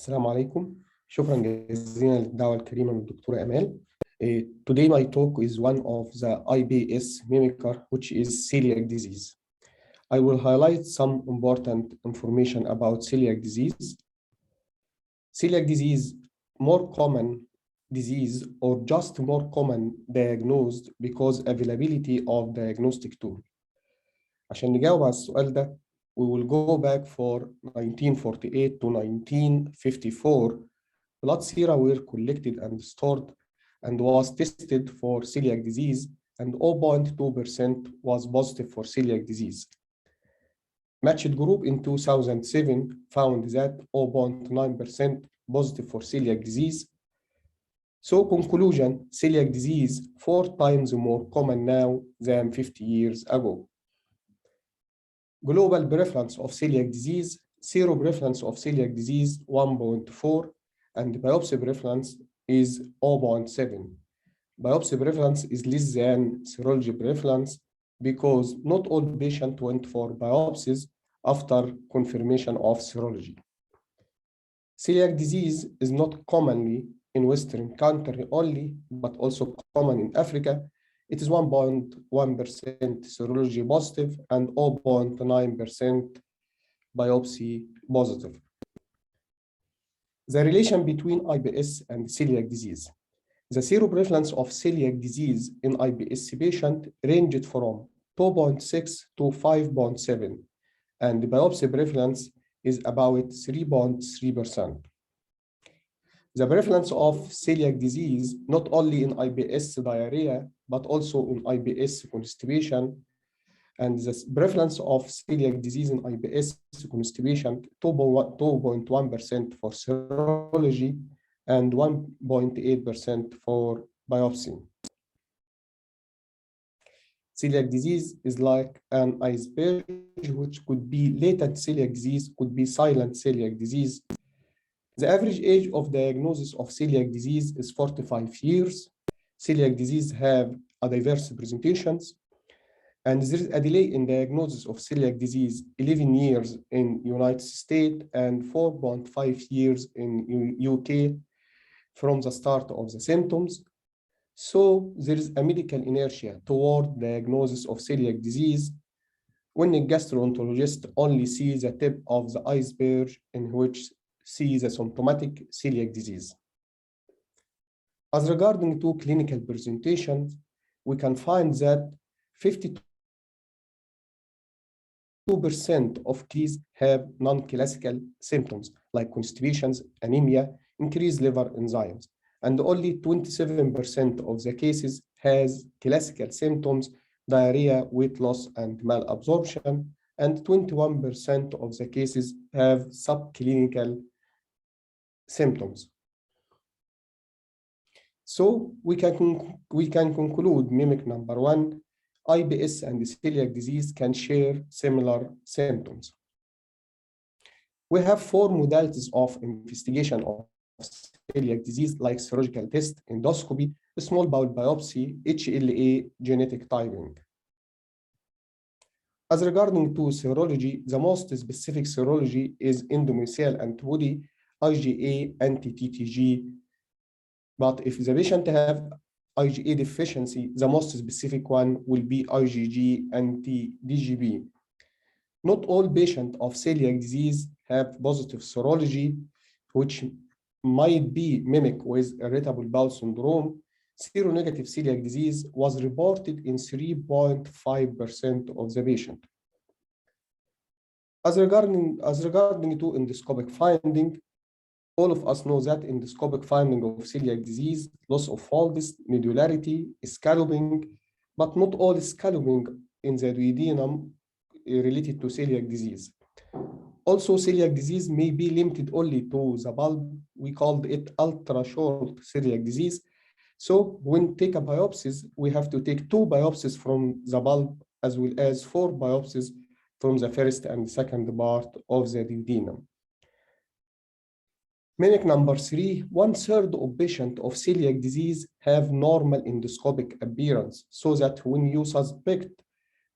السلام عليكم. شكرا جزيلا للدعوة الكريمة من الدكتورة أمال. Today my talk is one of the IBS mimicker, which is celiac disease. I will highlight some important information about celiac disease. Celiac disease, more common disease or just more common diagnosed because availability of diagnostic tool. عشان نجاوب على السؤال ده we will go back for 1948 to 1954. Blood sera were collected and stored and was tested for celiac disease, and 0.2% was positive for celiac disease. Matched group in 2007 found that 0.9% positive for celiac disease. So conclusion, celiac disease 4 times more common now than 50 years ago. Global prevalence of celiac disease, seroprevalence of celiac disease 1.4, and biopsy prevalence is 0.7. Biopsy prevalence is less than serology prevalence because not all patients went for biopsies after confirmation of serology. Celiac disease is not commonly in Western country only, but also common in Africa. It is 1.1% serology positive and 0.9% biopsy positive. The relation between IBS and celiac disease. The seroprevalence of celiac disease in IBS patient ranged from 2.6 to 5.7, and the biopsy prevalence is about 3.3%. The prevalence of celiac disease not only in IBS diarrhea, but also in IBS constipation, and the prevalence of celiac disease in IBS constipation 2.1% for serology and 1.8% for biopsy. Celiac disease is like an iceberg, which could be latent celiac disease, could be silent celiac disease. The average age of diagnosis of celiac disease is 45 years. Celiac disease have a diverse presentations, and there is a delay in diagnosis of celiac disease 11 years in United States and 4.5 years in UK from the start of the symptoms. So there is a medical inertia toward diagnosis of celiac disease when a gastroenterologist only sees the tip of the iceberg in which sees a symptomatic celiac disease. As regarding to clinical presentations, we can find that 52% of cases have non-classical symptoms like constipations, anemia, increased liver enzymes, and only 27% of the cases has classical symptoms, diarrhea, weight loss, and malabsorption, and 21% of the cases have subclinical symptoms. So we can conclude mimic number 1, IBS and celiac disease can share similar symptoms. We have 4 modalities of investigation of celiac disease like serological test, endoscopy, small bowel biopsy, HLA, genetic typing. As regarding to serology, the most specific serology is endometrial antibody, IgA, anti-TTG. But if the patient have IgA deficiency, the most specific one will be IgG anti-DGB. Not all patients of celiac disease have positive serology, which might be mimic with irritable bowel syndrome. Seronegative celiac disease was reported in 3.5% of the patient. As regarding to endoscopic finding, all of us know that endoscopic finding of celiac disease, loss of folds, nodularity, scalloping, but not all scalloping in the duodenum related to celiac disease. Also, celiac disease may be limited only to the bulb. We called it ultra-short celiac disease. So when take a biopsies, we have to take 2 biopsies from the bulb as well as 4 biopsies from the first and second part of the duodenum. Mimic number 3, 1/3 of patients of celiac disease have normal endoscopic appearance, so that when you suspect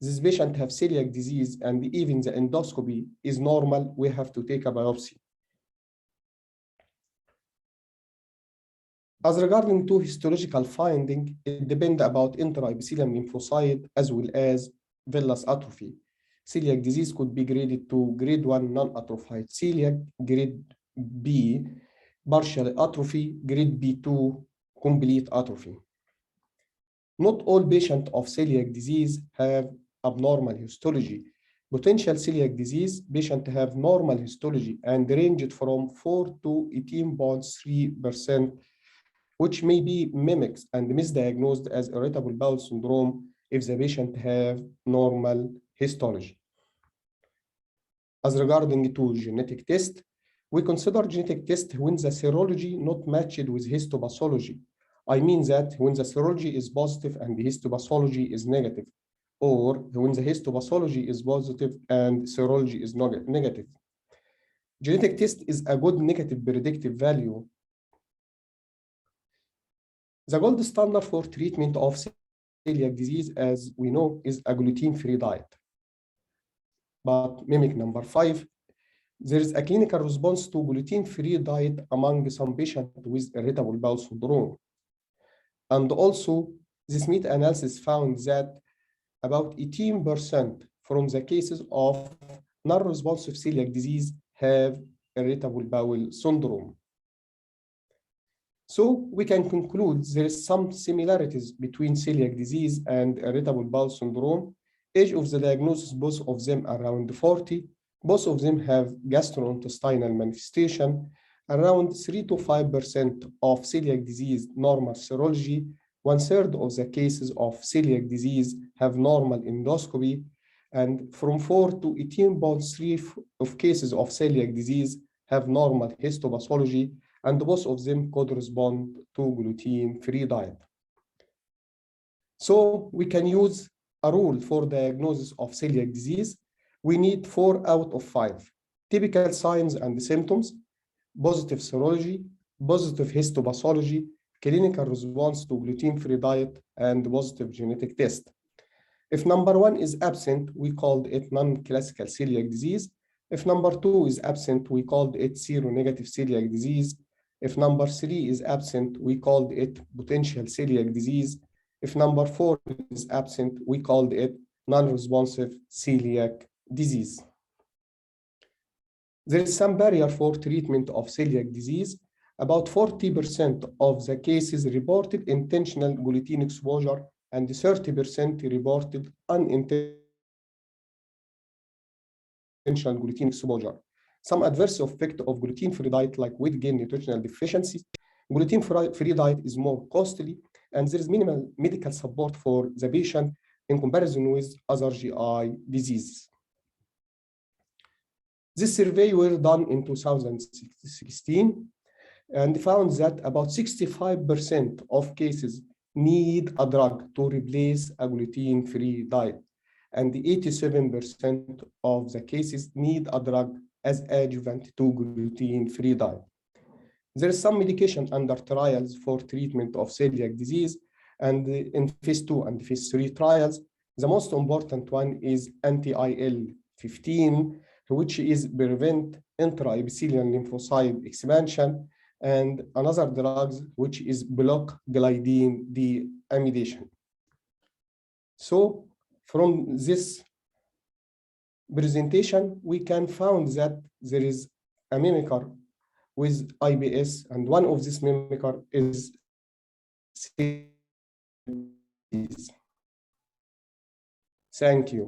this patient have celiac disease and even the endoscopy is normal, we have to take a biopsy. As regarding to histological finding, it depends about intraepithelial lymphocyte as well as villus atrophy. Celiac disease could be graded to grade 1 non-atrophied celiac, grade B partial atrophy, grade B2 complete atrophy. Not all patients of celiac disease have abnormal histology. Potential celiac disease patients have normal histology and ranged from 4 to 18.3%, which may be mimics and misdiagnosed as irritable bowel syndrome if the patient have normal histology. As regarding to genetic test, we consider genetic test when the serology not matched with histopathology. I mean that when the serology is positive and the histopathology is negative, or when the histopathology is positive and serology is negative. Genetic test is a good negative predictive value. The gold standard for treatment of celiac disease, as we know, is a gluten-free diet. But mimic number 5, there is a clinical response to gluten-free diet among some patients with irritable bowel syndrome. And also, this meta-analysis found that about 18% from the cases of non-responsive celiac disease have irritable bowel syndrome. So we can conclude there is some similarities between celiac disease and irritable bowel syndrome. Age of the diagnosis, both of them around 40. Both of them have gastrointestinal manifestation. Around 3 to 5% of celiac disease normal serology. 1/3 of the cases of celiac disease have normal endoscopy. And from 4 to 18.3 of cases of celiac disease have normal histopathology, and both of them could respond to gluten-free diet. So we can use a rule for diagnosis of celiac disease. We need 4 out of 5. Typical signs and symptoms, positive serology, positive histopathology, clinical response to gluten-free diet, and positive genetic test. If number 1 is absent, we called it non-classical celiac disease. If number 2 is absent, we called it seronegative celiac disease. If number 3 is absent, we called it potential celiac disease. If number 4 is absent, we called it non-responsive celiac disease. There is some barrier for treatment of celiac disease. About 40% of the cases reported intentional gluten exposure and 30% reported unintentional gluten exposure. Some adverse effect of gluten-free diet like weight gain, nutritional deficiencies. Gluten-free diet is more costly, and there is minimal medical support for the patient in comparison with other GI diseases. This survey was done in 2016 and found that about 65% of cases need a drug to replace a gluten-free diet, and 87% of the cases need a drug as adjuvant to gluten-free diet. There is some medication under trials for treatment of celiac disease, and in phase 2 and phase 3 trials, the most important one is anti-IL-15, which is prevent intraepithelial lymphocyte expansion, and another drug which is block gliadin deamidation. So from this presentation, we can find that there is a mimicker with IBS, and one of these mimicker is celiac disease. Thank you.